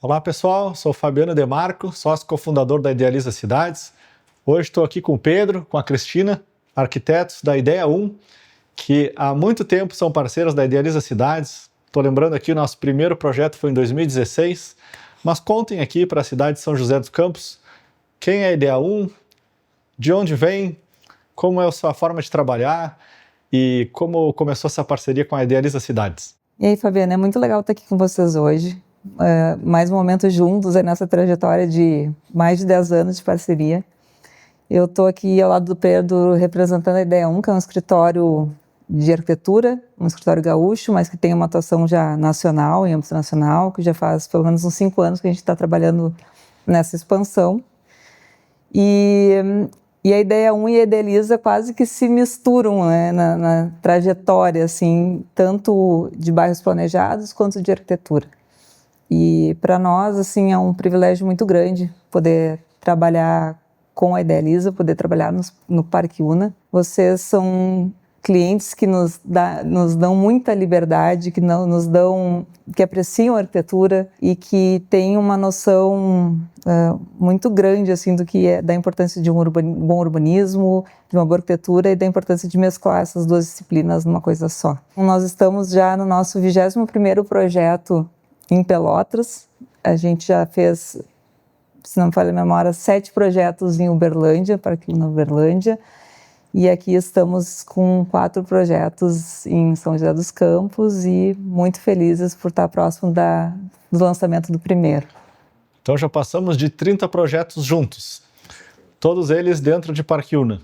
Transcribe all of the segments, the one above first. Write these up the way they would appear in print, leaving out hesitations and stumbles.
Olá pessoal, sou Fabiano Demarco, sócio cofundador da Idealiza Cidades. Hoje estou aqui com o Pedro, com a Cristina, arquitetos da Ideia 1, que há muito tempo são parceiros da Idealiza Cidades. Estou lembrando aqui, o nosso primeiro projeto foi em 2016, mas contem aqui para a cidade de São José dos Campos, quem é a Ideia 1, de onde vem, como é a sua forma de trabalhar e como começou essa parceria com a Idealiza Cidades. E aí, Fabiana, é muito legal estar aqui com vocês hoje. Mais um momento juntos aí nessa trajetória de mais de 10 anos de parceria. Eu estou aqui ao lado do Pedro representando a Ideia 1, que é um escritório de arquitetura, um escritório gaúcho, mas que tem uma atuação já nacional, em âmbito nacional, que já faz pelo menos uns 5 anos que a gente está trabalhando nessa expansão. E a Ideia 1 e a Idealiza quase que se misturam, né, na trajetória, assim, tanto de bairros planejados quanto de arquitetura. E para nós, assim, é um privilégio muito grande poder trabalhar com a Idealiza, poder trabalhar no Parque Una. Vocês são clientes que nos dão muita liberdade, que apreciam a arquitetura e que têm uma noção muito grande assim do que é da importância de um bom urbanismo, de uma boa arquitetura e da importância de mesclar essas duas disciplinas numa coisa só. Nós estamos já no nosso 21º projeto em Pelotas. A gente já fez, se não me falha a memória, 7 projetos em Uberlândia, Parque Una Uberlândia. E aqui estamos com 4 projetos em São José dos Campos e muito felizes por estar próximo do lançamento do primeiro. Então já passamos de 30 projetos juntos, todos eles dentro de Parque Una.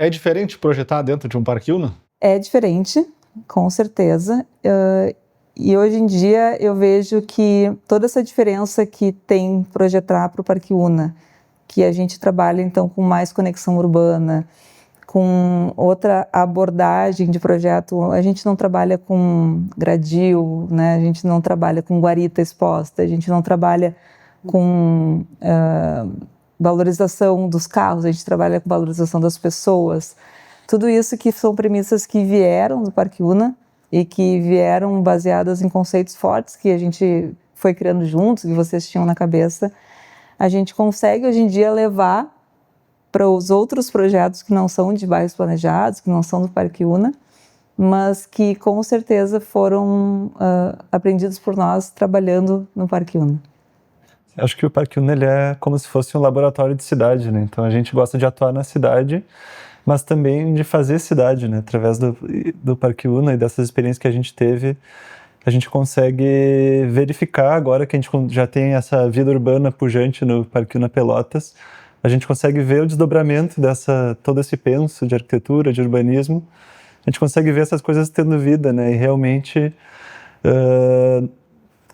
É diferente projetar dentro de um Parque Una? É diferente, com certeza. E hoje em dia eu vejo que toda essa diferença que tem projetar para o Parque Una, que a gente trabalha então com mais conexão urbana, com outra abordagem de projeto, a gente não trabalha com gradil, né? A gente não trabalha com guarita exposta, a gente não trabalha com valorização dos carros, a gente trabalha com valorização das pessoas. Tudo isso que são premissas que vieram do Parque Una e que vieram baseadas em conceitos fortes que a gente foi criando juntos, que vocês tinham na cabeça, a gente consegue hoje em dia levar para os outros projetos que não são de bairros planejados, que não são do Parque Una, mas que com certeza foram aprendidos por nós trabalhando no Parque Una. Acho que o Parque Una ele é como se fosse um laboratório de cidade, né? Então a gente gosta de atuar na cidade, mas também de fazer cidade, né? Através do Parque Una e dessas experiências que a gente teve, a gente consegue verificar agora que a gente já tem essa vida urbana pujante no Parque Una Pelotas, a gente consegue ver o desdobramento todo esse penso de arquitetura, de urbanismo, a gente consegue ver essas coisas tendo vida, né? E realmente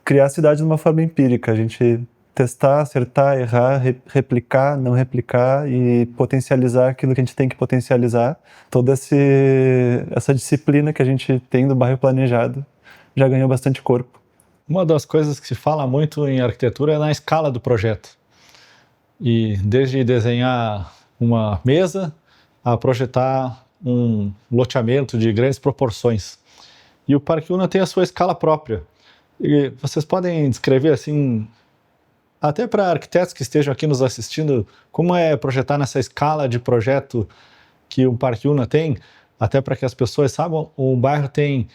criar a cidade de uma forma empírica, a gente testar, acertar, errar, replicar, não replicar e potencializar aquilo que a gente tem que potencializar. Toda essa disciplina que a gente tem do bairro planejado já ganhou bastante corpo. Uma das coisas que se fala muito em arquitetura é na escala do projeto. E desde desenhar uma mesa a projetar um loteamento de grandes proporções. E o Parque Una tem a sua escala própria. E vocês podem descrever assim, até para arquitetos que estejam aqui nos assistindo, como é projetar nessa escala de projeto que o Parque Una tem, até para que as pessoas saibam, o bairro tem,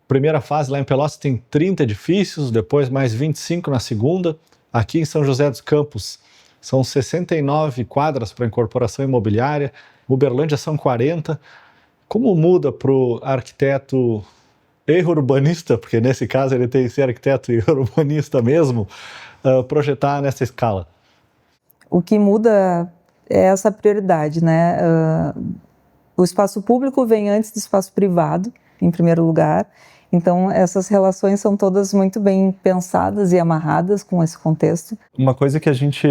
primeira fase lá em Pelotas tem 30 edifícios, depois mais 25 na segunda, aqui em São José dos Campos são 69 quadras para incorporação imobiliária, Uberlândia são 40, como muda para o arquiteto e urbanista, porque nesse caso ele tem que ser arquiteto e urbanista mesmo, projetar nessa escala? O que muda é essa prioridade, né? O espaço público vem antes do espaço privado, em primeiro lugar. Então, essas relações são todas muito bem pensadas e amarradas com esse contexto. Uma coisa que a gente,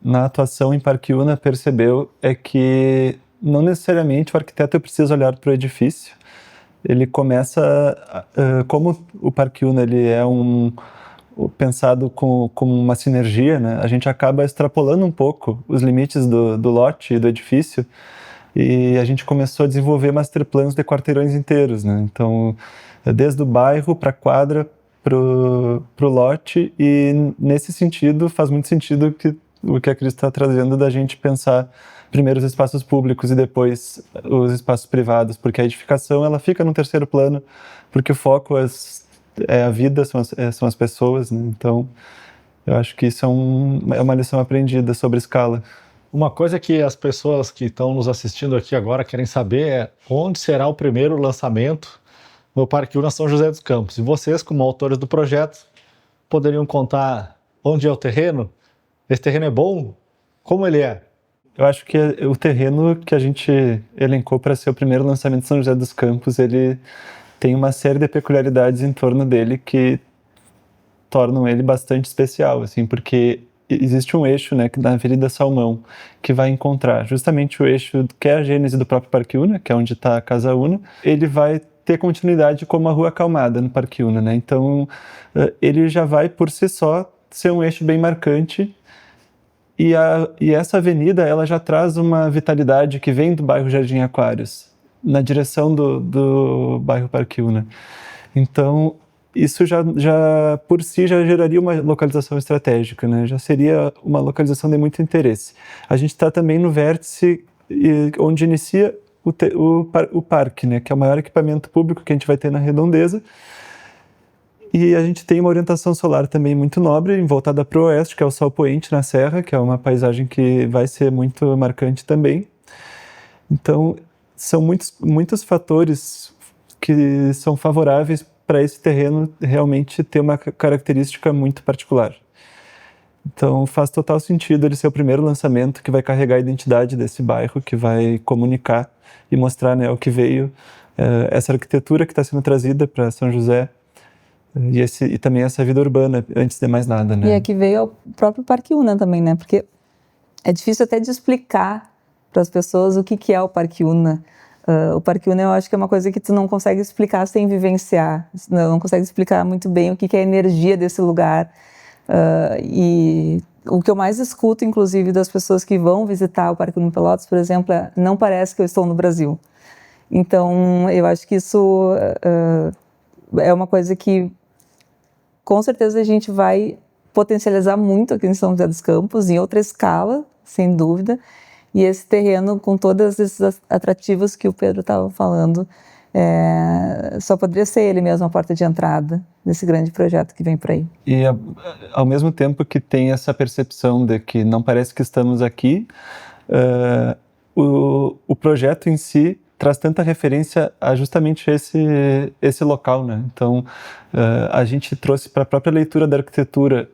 na atuação em Parque Una, percebeu é que não necessariamente o arquiteto precisa olhar para o edifício. Ele começa, como o Parque Una ele é pensado como uma sinergia, né? A gente acaba extrapolando um pouco os limites do lote e do edifício e a gente começou a desenvolver master plans de quarteirões inteiros, né? Então, desde o bairro para a quadra, pro lote, e nesse sentido faz muito sentido o que a Cris está trazendo, da gente pensar primeiro os espaços públicos e depois os espaços privados, porque a edificação ela fica no terceiro plano, porque o foco é a vida, são as pessoas, né? Então eu acho que isso é uma lição aprendida sobre escala. Uma coisa que as pessoas que estão nos assistindo aqui agora querem saber é onde será o primeiro lançamento no Parque Una São José dos Campos. E vocês, como autores do projeto, poderiam contar onde é o terreno? Esse terreno é bom? Como ele é? Eu acho que o terreno que a gente elencou para ser o primeiro lançamento de São José dos Campos, ele tem uma série de peculiaridades em torno dele que tornam ele bastante especial, assim, porque existe um eixo, né, na Avenida Salmão, que vai encontrar justamente o eixo que é a gênese do próprio Parque Una, que é onde está a Casa Una. Ele vai ter continuidade como a Rua Acalmada no Parque Una, né? Então, ele já vai por si só ser um eixo bem marcante, e essa avenida ela já traz uma vitalidade que vem do bairro Jardim Aquários, na direção do bairro Parque Una. Então, isso já por si já geraria uma localização estratégica, né? Já seria uma localização de muito interesse. A gente está também no vértice onde inicia o parque, né? Que é o maior equipamento público que a gente vai ter na redondeza. E a gente tem uma orientação solar também muito nobre, voltada para o oeste, que é o sol poente na serra, que é uma paisagem que vai ser muito marcante também. Então, são muitos fatores que são favoráveis para esse terreno realmente ter uma característica muito particular. Então, faz total sentido ele ser o primeiro lançamento que vai carregar a identidade desse bairro, que vai comunicar e mostrar, né, o que veio, essa arquitetura que está sendo trazida para São José, e também essa vida urbana, antes de mais nada, né? E aqui veio o próprio Parque Una também, né? Porque é difícil até de explicar para as pessoas o que é o Parque Una. O Parque Una eu acho que é uma coisa que tu não consegue explicar sem vivenciar, não consegue explicar muito bem o que é a energia desse lugar. E o que eu mais escuto, inclusive, das pessoas que vão visitar o Parque Una Pelotas, por exemplo, é: não parece que eu estou no Brasil. Então, eu acho que isso é uma coisa que, com certeza, a gente vai potencializar muito aqui em São José dos Campos, em outra escala, sem dúvida. E esse terreno, com todos esses atrativos que o Pedro estava falando, só poderia ser ele mesmo a porta de entrada desse grande projeto que vem por aí. E ao mesmo tempo que tem essa percepção de que não parece que estamos aqui, o projeto em si traz tanta referência a justamente esse local, né? Então, a gente trouxe para a própria leitura da arquitetura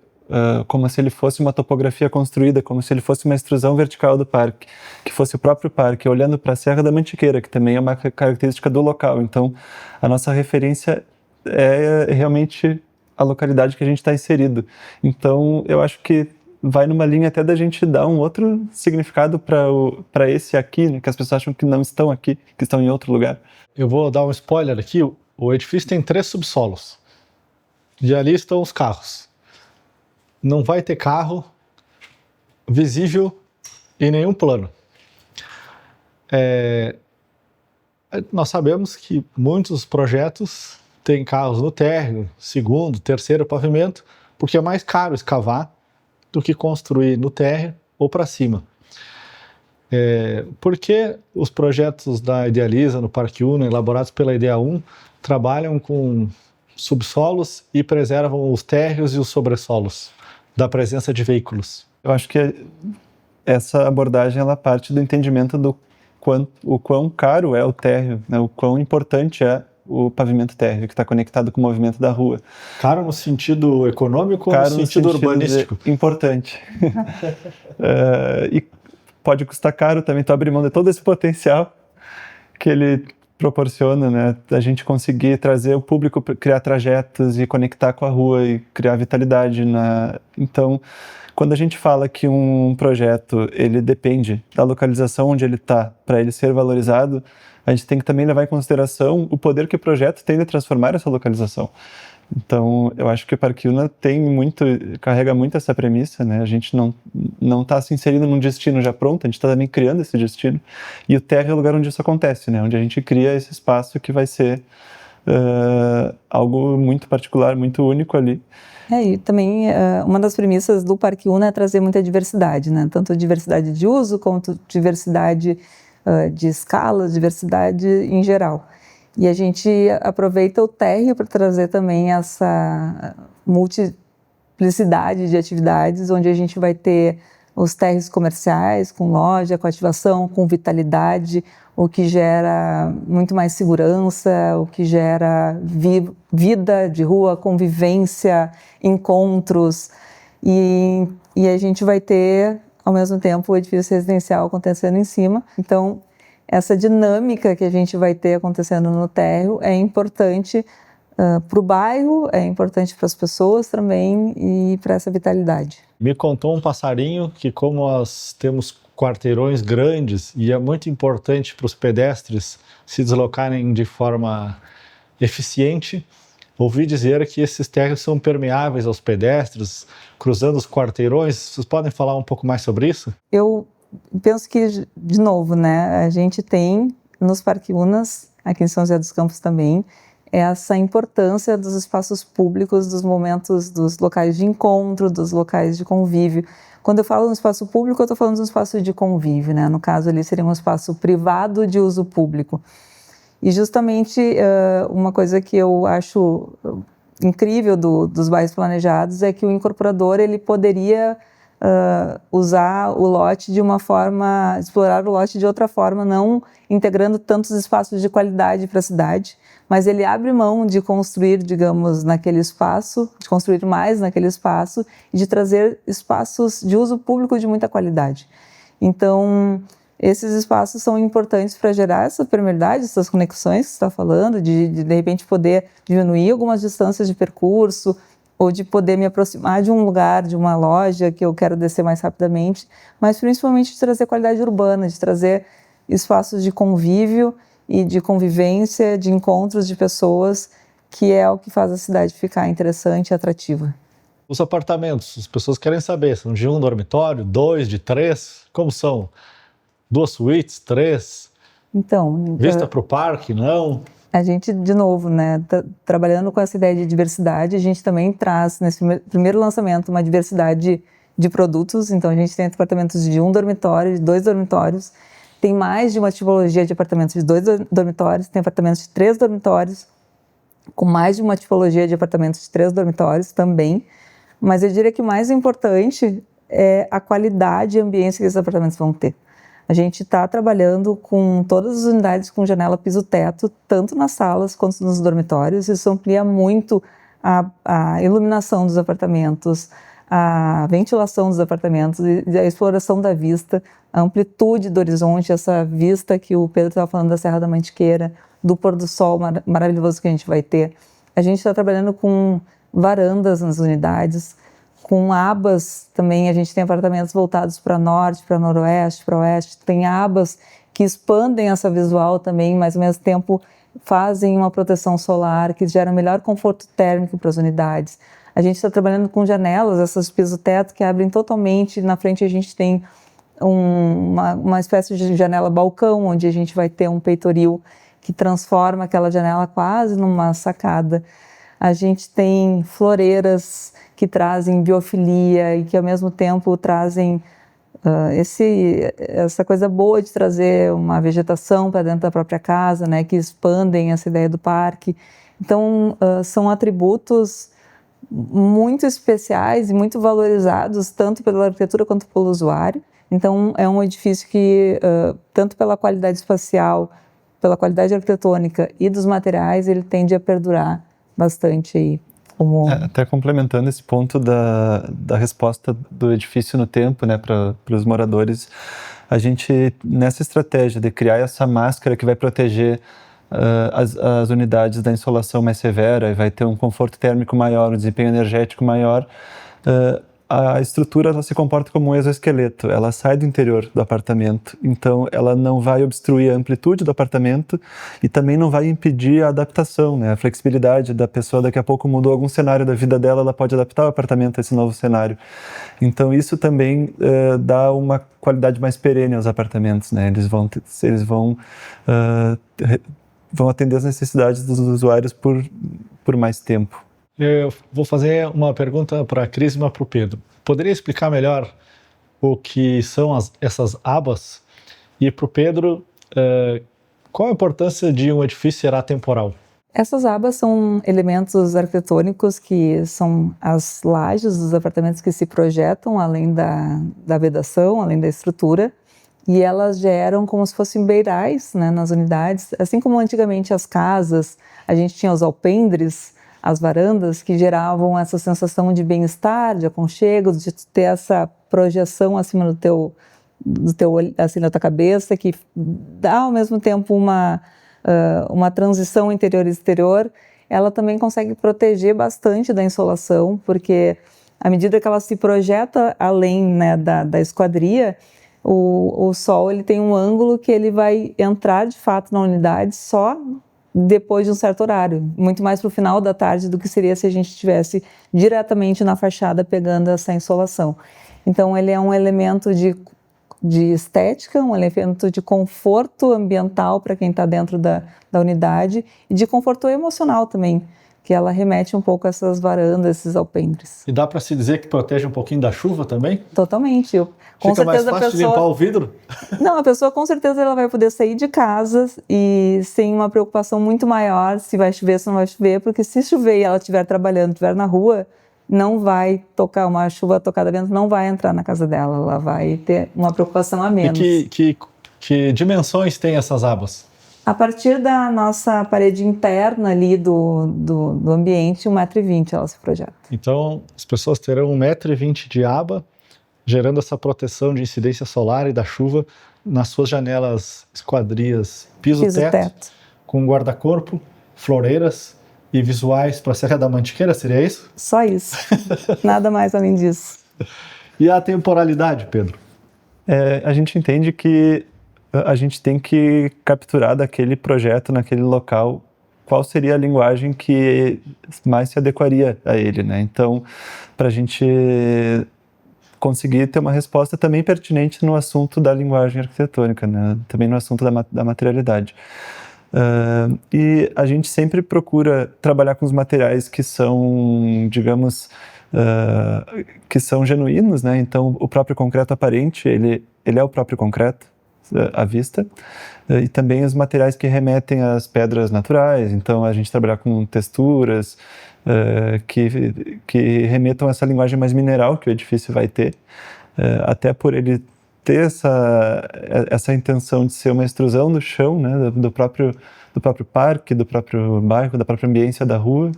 como se ele fosse uma topografia construída, como se ele fosse uma extrusão vertical do parque, que fosse o próprio parque, olhando para a Serra da Mantiqueira, que também é uma característica do local. Então, a nossa referência é realmente a localidade que a gente está inserido. Então, eu acho que vai numa linha até da gente dar um outro significado para esse aqui, né, que as pessoas acham que não estão aqui, que estão em outro lugar. Eu vou dar um spoiler aqui. O edifício tem 3 subsolos. E ali estão os carros. Não vai ter carro visível em nenhum plano. Nós sabemos que muitos projetos têm carros no térreo, segundo, terceiro pavimento, porque é mais caro escavar do que construir no térreo ou para cima. Por que os projetos da Idealiza, no Parque Una, elaborados pela Idea 1, trabalham com subsolos e preservam os térreos e os sobressolos da presença de veículos? Eu acho que essa abordagem ela parte do entendimento do quão caro é o térreo, né? O quão importante é o pavimento térreo, que está conectado com o movimento da rua. Caro no sentido econômico ou no sentido urbanístico? Importante. E pode custar caro também, tu abrir mão de todo esse potencial que ele proporciona, né? A gente conseguir trazer o público, criar trajetos e conectar com a rua e criar vitalidade. Então, quando a gente fala que um projeto ele depende da localização onde ele está para ele ser valorizado, a gente tem que também levar em consideração o poder que o projeto tem de transformar essa localização. Então, eu acho que o Parque Una carrega muito essa premissa, né? A gente não está se inserindo num destino já pronto, a gente está também criando esse destino. E o Terra é o lugar onde isso acontece, né? Onde a gente cria esse espaço que vai ser algo muito particular, muito único ali. E também uma das premissas do Parque Una é trazer muita diversidade, né? Tanto diversidade de uso quanto diversidade de escala, diversidade em geral. E a gente aproveita o térreo para trazer também essa multiplicidade de atividades, onde a gente vai ter os térreos comerciais, com loja, com ativação, com vitalidade, o que gera muito mais segurança, o que gera vida de rua, convivência, encontros. E a gente vai ter, ao mesmo tempo, o edifício residencial acontecendo em cima. Então, essa dinâmica que a gente vai ter acontecendo no térreo é importante para o bairro, é importante para as pessoas também e para essa vitalidade. Me contou um passarinho que, como nós temos quarteirões grandes e é muito importante para os pedestres se deslocarem de forma eficiente, ouvi dizer que esses térreos são permeáveis aos pedestres, cruzando os quarteirões. Vocês podem falar um pouco mais sobre isso? Eu penso que, de novo, né, a gente tem nos Parque Unas, aqui em São José dos Campos também, essa importância dos espaços públicos, dos momentos, dos locais de encontro, dos locais de convívio. Quando eu falo no espaço público, eu estou falando de um espaço de convívio, né? No caso ali seria um espaço privado de uso público. E justamente uma coisa que eu acho incrível dos bairros planejados é que o incorporador ele poderia usar o lote de uma forma, explorar o lote de outra forma, não integrando tantos espaços de qualidade para a cidade, mas ele abre mão de construir, digamos, naquele espaço, de construir mais naquele espaço e de trazer espaços de uso público de muita qualidade. Então, esses espaços são importantes para gerar essa permeabilidade, essas conexões que você está falando, de repente poder diminuir algumas distâncias de percurso, ou de poder me aproximar de um lugar, de uma loja que eu quero descer mais rapidamente, mas principalmente de trazer qualidade urbana, de trazer espaços de convívio e de convivência, de encontros de pessoas, que é o que faz a cidade ficar interessante e atrativa. Os apartamentos, as pessoas querem saber, são de um dormitório, 2, de 3, como são? 2 suítes, 3? Então, vista para o parque, não? A gente, de novo, né, trabalhando com essa ideia de diversidade, a gente também traz, nesse primeiro lançamento, uma diversidade de produtos. Então, a gente tem apartamentos de 1 dormitório, de 2 dormitórios, tem mais de uma tipologia de apartamentos de 2 dormitórios, tem apartamentos de 3 dormitórios, com mais de uma tipologia de apartamentos de 3 dormitórios também. Mas eu diria que o mais importante é a qualidade e ambiência que esses apartamentos vão ter. A gente está trabalhando com todas as unidades com janela piso-teto, tanto nas salas quanto nos dormitórios. Isso amplia muito a iluminação dos apartamentos, a ventilação dos apartamentos, a exploração da vista, a amplitude do horizonte, essa vista que o Pedro estava falando da Serra da Mantiqueira, do pôr do sol maravilhoso que a gente vai ter. A gente está trabalhando com varandas nas unidades, com abas também. A gente tem apartamentos voltados para norte, para noroeste, para oeste. Tem abas que expandem essa visual também, mas ao mesmo tempo fazem uma proteção solar que gera melhor conforto térmico para as unidades. A gente está trabalhando com janelas, essas piso-teto que abrem totalmente. Na frente a gente tem uma espécie de janela-balcão, onde a gente vai ter um peitoril que transforma aquela janela quase numa sacada. A gente tem floreiras que trazem biofilia e que ao mesmo tempo trazem essa coisa boa de trazer uma vegetação para dentro da própria casa, né, que expandem essa ideia do parque. Então, são atributos muito especiais e muito valorizados, tanto pela arquitetura quanto pelo usuário. Então, é um edifício que, tanto pela qualidade espacial, pela qualidade arquitetônica e dos materiais, ele tende a perdurar bastante aí. Até complementando esse ponto da resposta do edifício no tempo, né, para os moradores, a gente, nessa estratégia de criar essa máscara que vai proteger as unidades da insolação mais severa e vai ter um conforto térmico maior, um desempenho energético maior, a estrutura ela se comporta como um exoesqueleto, ela sai do interior do apartamento, então ela não vai obstruir a amplitude do apartamento e também não vai impedir a adaptação, né? A flexibilidade da pessoa, daqui a pouco mudou algum cenário da vida dela, ela pode adaptar o apartamento a esse novo cenário. Então isso também dá uma qualidade mais perene aos apartamentos, né? Eles vão atender as necessidades dos usuários por mais tempo. Eu vou fazer uma pergunta para a Cris e uma para o Pedro. Poderia explicar melhor o que são essas abas? E para o Pedro, qual a importância de um edifício ser atemporal? Essas abas são elementos arquitetônicos que são as lajes dos apartamentos que se projetam além da vedação, além da estrutura, e elas geram como se fossem beirais, né, nas unidades, assim como antigamente as casas, a gente tinha os alpendres, as varandas, que geravam essa sensação de bem-estar, de aconchego, de ter essa projeção acima do teu assim, da tua cabeça, que dá ao mesmo tempo uma transição interior e exterior. Ela também consegue proteger bastante da insolação, porque à medida que ela se projeta além, né, da esquadria, o sol ele tem um ângulo que ele vai entrar de fato na unidade só depois de um certo horário, muito mais para o final da tarde do que seria se a gente estivesse diretamente na fachada pegando essa insolação. Então ele é um elemento de estética, um elemento de conforto ambiental para quem está dentro da unidade e de conforto emocional também, que ela remete um pouco a essas varandas, esses alpendres. E dá para se dizer que protege um pouquinho da chuva também? Totalmente. Com Fica mais certeza fácil de limpar o vidro? Não, a pessoa com certeza ela vai poder sair de casa e sem uma preocupação muito maior se vai chover, se não vai chover, porque se chover e ela estiver trabalhando, estiver na rua, não vai tocar, uma chuva tocada dentro não vai entrar na casa dela, ela vai ter uma preocupação a menos. E que dimensões tem essas abas? A partir da nossa parede interna ali do ambiente, 1,20 m ela se projeta. Então, as pessoas terão 1,20 m de aba, gerando essa proteção de incidência solar e da chuva nas suas janelas, esquadrias, piso-teto, com guarda-corpo, floreiras e visuais para a Serra da Mantiqueira, seria isso? Só isso, nada mais além disso. E a temporalidade, Pedro? A gente entende que a gente tem que capturar daquele projeto, naquele local, qual seria a linguagem que mais se adequaria a ele, né? Então, para a gente conseguir ter uma resposta também pertinente no assunto da linguagem arquitetônica, né? Também no assunto da materialidade. E a gente sempre procura trabalhar com os materiais que são, digamos, que são genuínos, né? Então, o próprio concreto aparente, ele é o próprio concreto à vista, e também os materiais que remetem às pedras naturais. Então, a gente trabalhar com texturas que remetam a essa linguagem mais mineral que o edifício vai ter, até por ele ter essa intenção de ser uma extrusão do chão, né, do próprio parque, do próprio bairro, da própria ambiência da rua.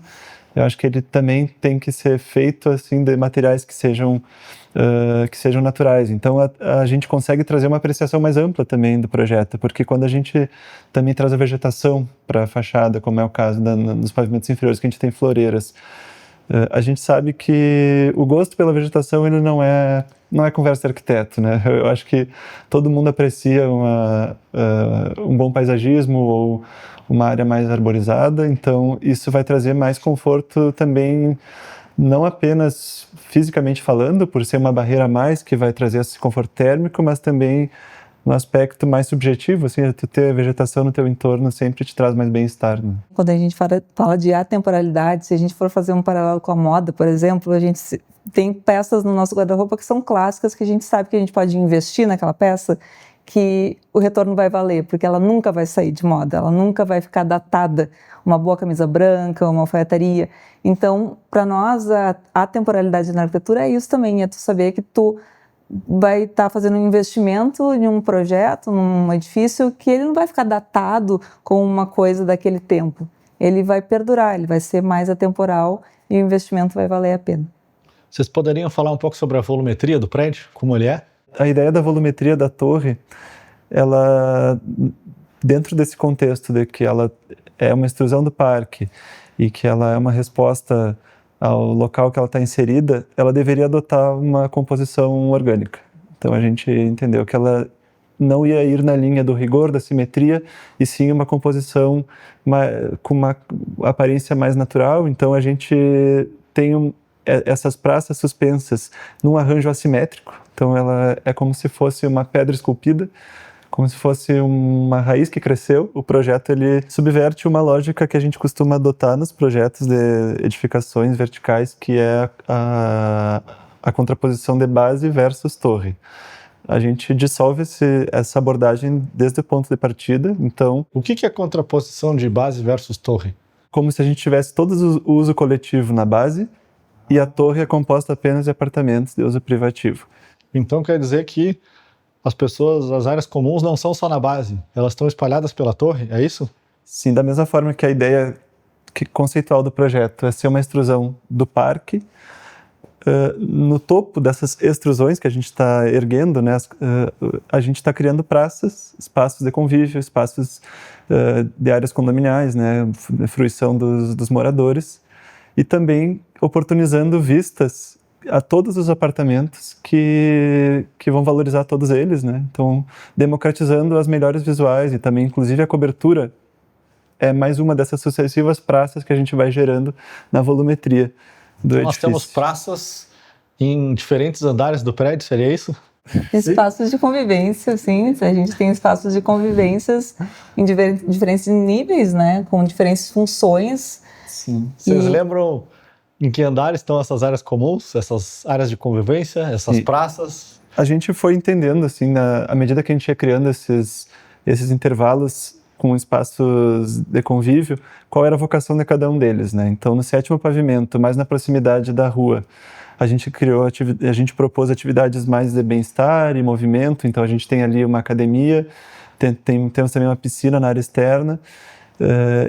Eu acho que ele também tem que ser feito assim de materiais que sejam naturais. Então a gente consegue trazer uma apreciação mais ampla também do projeto, porque quando a gente também traz a vegetação para a fachada, como é o caso nos pavimentos inferiores, que a gente tem floreiras, a gente sabe que o gosto pela vegetação ele não é conversa de arquiteto, né? Eu acho que todo mundo aprecia um bom paisagismo ou uma área mais arborizada, então isso vai trazer mais conforto também, não apenas fisicamente falando, por ser uma barreira a mais que vai trazer esse conforto térmico, mas também no aspecto mais subjetivo, assim, tu ter vegetação no teu entorno sempre te traz mais bem-estar, né? Quando a gente fala de atemporalidade, se a gente for fazer um paralelo com a moda, por exemplo, a gente tem peças no nosso guarda-roupa que são clássicas, que a gente sabe que a gente pode investir naquela peça, que o retorno vai valer, porque ela nunca vai sair de moda, ela nunca vai ficar datada. Uma boa camisa branca, uma alfaiataria. Então, para nós, a atemporalidade na arquitetura é isso também, é tu saber que tu vai estar fazendo um investimento em um projeto, num edifício, que ele não vai ficar datado com uma coisa daquele tempo. Ele vai perdurar, ele vai ser mais atemporal e o investimento vai valer a pena. Vocês poderiam falar um pouco sobre a volumetria do prédio, como ele é? A ideia da volumetria da torre, ela, dentro desse contexto de que ela é uma extrusão do parque e que ela é uma resposta ao local que ela está inserida, ela deveria adotar uma composição orgânica. Então a gente entendeu que ela não ia ir na linha do rigor, da simetria, e sim uma composição com uma aparência mais natural. Então a gente tem essas praças suspensas num arranjo assimétrico. Então ela é como se fosse uma pedra esculpida, como se fosse uma raiz que cresceu. O projeto ele subverte uma lógica que a gente costuma adotar nos projetos de edificações verticais, que é a contraposição de base versus torre. A gente dissolve essa abordagem desde o ponto de partida. Então, o que é contraposição de base versus torre? Como se a gente tivesse todo o uso coletivo na base e a torre é composta apenas de apartamentos de uso privativo. Então quer dizer que as áreas comuns não são só na base, elas estão espalhadas pela torre, é isso? Sim, da mesma forma que a ideia conceitual do projeto é ser uma extrusão do parque, no topo dessas extrusões que a gente está erguendo, né, a gente está criando praças, espaços de convívio, espaços de áreas condominiais, né, fruição dos moradores, e também oportunizando vistas a todos os apartamentos que vão valorizar todos eles, né? Então, democratizando as melhores visuais e também, inclusive, a cobertura é mais uma dessas sucessivas praças que a gente vai gerando na volumetria do edifício. Nós temos praças em diferentes andares do prédio, seria isso? Espaços de convivência, sim. A gente tem espaços de convivências em diferentes níveis, né? Com diferentes funções. Sim. Vocês lembram em que andares estão essas áreas comuns, essas áreas de convivência, essas praças? A gente foi entendendo, assim, à medida que a gente ia criando esses intervalos com espaços de convívio, qual era a vocação de cada um deles, né? Então, no 7º pavimento, mais na proximidade da rua, a gente propôs atividades mais de bem-estar e movimento. Então, a gente tem ali uma academia, temos também uma piscina na área externa.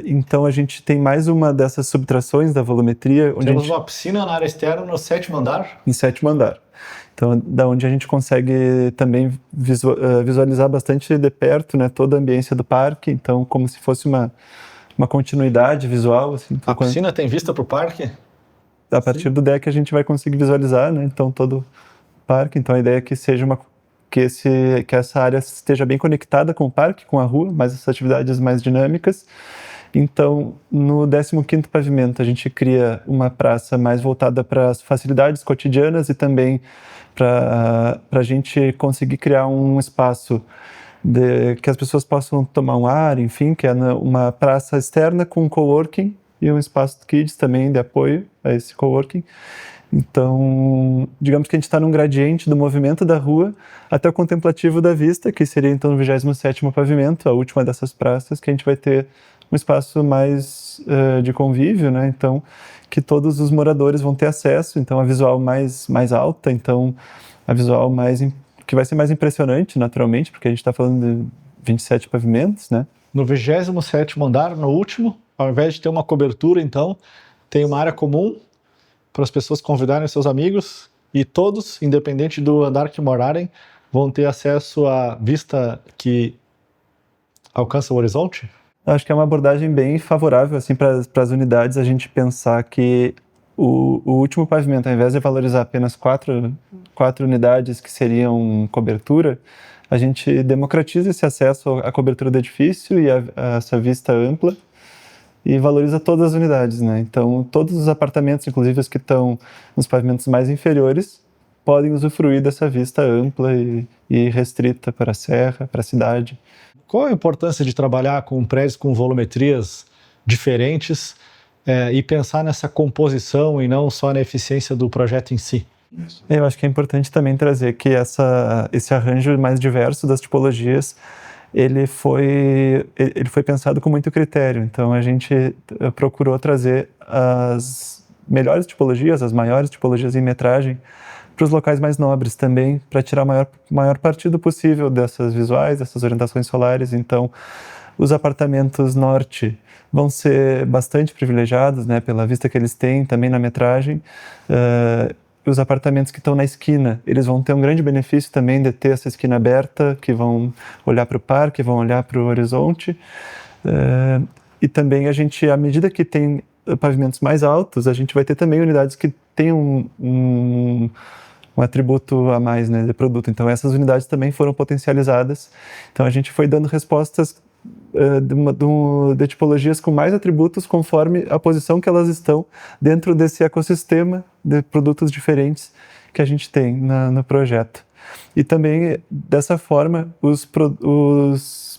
Então a gente tem mais uma dessas subtrações da volumetria. Temos uma piscina na área externa no 7º andar? No 7º andar. Então, da onde a gente consegue também visualizar bastante de perto, né, toda a ambiência do parque. Então, como se fosse uma continuidade visual. Assim, a piscina tem vista para o parque? A partir do deck a gente vai conseguir visualizar, né, então todo o parque. Então a ideia é que seja que essa área esteja bem conectada com o parque, com a rua, mas essas atividades mais dinâmicas. Então, no 15º pavimento, a gente cria uma praça mais voltada para as facilidades cotidianas e também para a gente conseguir criar um espaço que as pessoas possam tomar um ar, enfim, que é uma praça externa com coworking e um espaço de kids também de apoio a esse coworking. Então, digamos que a gente está num gradiente do movimento da rua até o contemplativo da vista, que seria então no 27º pavimento, a última dessas praças, que a gente vai ter um espaço mais de convívio, né? Então, que todos os moradores vão ter acesso, então a visual mais alta, então a visual que vai ser mais impressionante, naturalmente, porque a gente está falando de 27 pavimentos, né? No 27º andar, no último, ao invés de ter uma cobertura, então, tem uma área comum para as pessoas convidarem seus amigos e todos, independente do andar que morarem, vão ter acesso à vista que alcança o horizonte? Acho que é uma abordagem bem favorável assim, para as unidades, a gente pensar que o último pavimento, ao invés de valorizar apenas quatro unidades que seriam cobertura, a gente democratiza esse acesso à cobertura do edifício e a essa vista ampla e valoriza todas as unidades, né? Então, todos os apartamentos, inclusive os que estão nos pavimentos mais inferiores, podem usufruir dessa vista ampla e restrita para a serra, para a cidade. Qual a importância de trabalhar com prédios com volumetrias diferentes e pensar nessa composição e não só na eficiência do projeto em si? Eu acho que é importante também trazer que esse arranjo mais diverso das tipologias ele foi pensado com muito critério. Então, a gente procurou trazer as melhores tipologias, as maiores tipologias em metragem, para os locais mais nobres também, para tirar o maior partido possível dessas visuais, dessas orientações solares. Então, os apartamentos norte vão ser bastante privilegiados, né, pela vista que eles têm também na metragem. Os apartamentos que estão na esquina, eles vão ter um grande benefício também de ter essa esquina aberta, que vão olhar para o parque, vão olhar para o horizonte. E também a gente, à medida que tem pavimentos mais altos, a gente vai ter também unidades que têm um atributo a mais, né, de produto. Então, essas unidades também foram potencializadas. Então, a gente foi dando respostas de tipologias com mais atributos conforme a posição que elas estão dentro desse ecossistema de produtos diferentes que a gente tem no projeto. E também, dessa forma, os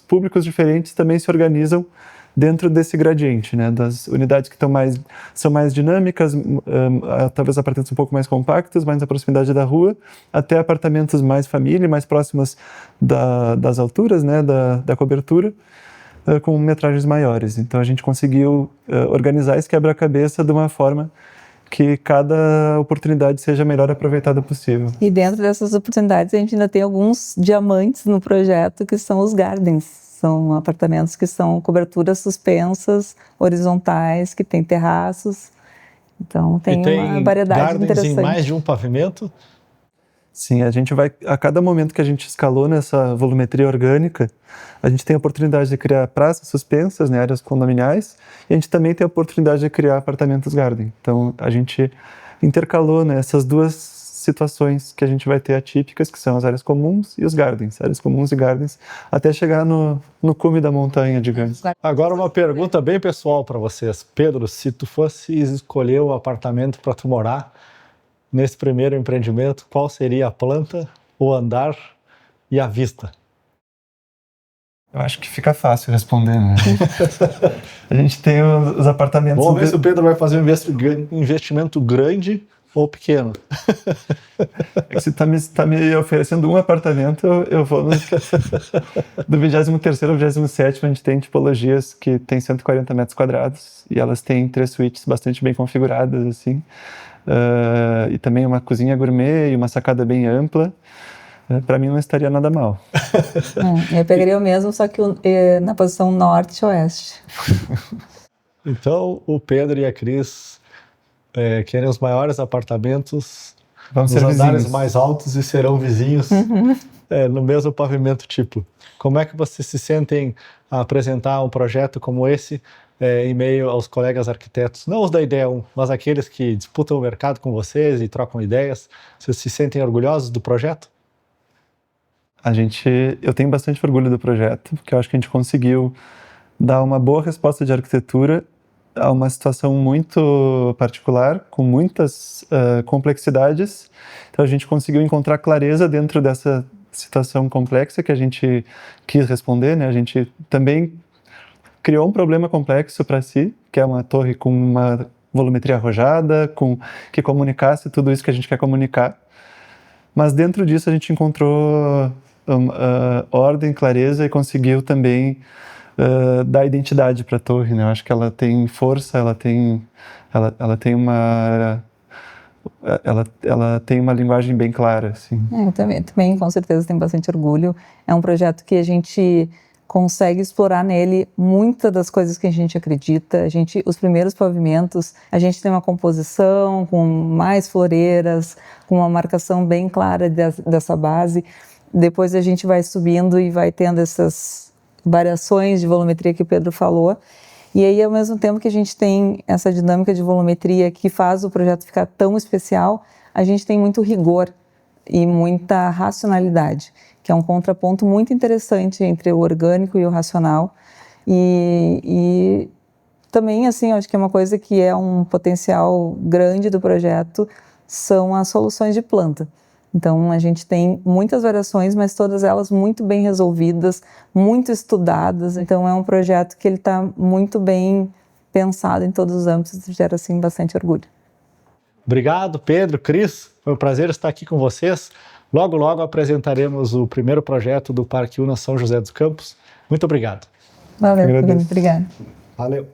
públicos diferentes também se organizam dentro desse gradiente, né, das unidades que são mais dinâmicas, talvez apartamentos um pouco mais compactos, mais na proximidade da rua, até apartamentos mais família, mais próximos das alturas, né, da cobertura, com metragens maiores. Então a gente conseguiu organizar esse quebra-cabeça de uma forma que cada oportunidade seja a melhor aproveitada possível. E dentro dessas oportunidades a gente ainda tem alguns diamantes no projeto, que são os gardens. São apartamentos que são coberturas suspensas, horizontais, que tem terraços. Então tem uma variedade interessante. Em mais de um pavimento? Sim, a gente vai, a cada momento que a gente escalou nessa volumetria orgânica, a gente tem a oportunidade de criar praças suspensas, né, áreas condominiais, e a gente também tem a oportunidade de criar apartamentos garden. Então a gente intercalou, né, essas duas situações que a gente vai ter atípicas, que são as áreas comuns e os gardens, áreas comuns e gardens, até chegar no cume da montanha, digamos. Agora uma pergunta bem pessoal para vocês. Pedro, se tu fosse escolher o apartamento para tu morar nesse primeiro empreendimento, qual seria a planta, o andar e a vista? Eu acho que fica fácil responder, né? A gente tem os apartamentos... Vamos ver se o Pedro vai fazer um investimento grande ou pequeno. É que se tá me oferecendo um apartamento, eu vou do 23º ao 27º, a gente tem tipologias que tem 140 metros quadrados e elas têm 3 suítes bastante bem configuradas, assim. E também uma cozinha gourmet e uma sacada bem ampla. Para mim não estaria nada mal. Eu pegaria o mesmo, só que na posição norte-oeste. Então, o Pedro e a Cris querem os maiores apartamentos, vamos nos ser andares vizinhos mais altos e serão vizinhos no mesmo pavimento tipo. Como é que vocês se sentem a apresentar um projeto como esse em meio aos colegas arquitetos? Não os da Ideia 1, mas aqueles que disputam o mercado com vocês e trocam ideias. Vocês se sentem orgulhosos do projeto? Eu tenho bastante orgulho do projeto, porque eu acho que a gente conseguiu dar uma boa resposta de arquitetura a uma situação muito particular, com muitas complexidades. Então a gente conseguiu encontrar clareza dentro dessa situação complexa que a gente quis responder, né? A gente também criou um problema complexo para si, que é uma torre com uma volumetria arrojada, que comunicasse tudo isso que a gente quer comunicar. Mas dentro disso a gente encontrou ordem, clareza e conseguiu também dar identidade para a torre, né? Eu acho que ela tem força, ela tem uma linguagem bem clara, assim. Eu também com certeza tenho bastante orgulho. É um projeto que a gente consegue explorar nele muitas das coisas que a gente acredita. Os primeiros pavimentos, a gente tem uma composição com mais floreiras, com uma marcação bem clara dessa base. Depois a gente vai subindo e vai tendo essas variações de volumetria que o Pedro falou. E aí, ao mesmo tempo que a gente tem essa dinâmica de volumetria que faz o projeto ficar tão especial, a gente tem muito rigor e muita racionalidade, que é um contraponto muito interessante entre o orgânico e o racional. E também, assim, acho que é uma coisa que é um potencial grande do projeto, são as soluções de planta. Então, a gente tem muitas variações, mas todas elas muito bem resolvidas, muito estudadas. Então, é um projeto que ele está muito bem pensado em todos os âmbitos e gera, assim, bastante orgulho. Obrigado, Pedro, Cris. Foi um prazer estar aqui com vocês. Logo, logo apresentaremos o primeiro projeto do Parque Una São José dos Campos. Muito obrigado. Valeu, obrigado. Valeu.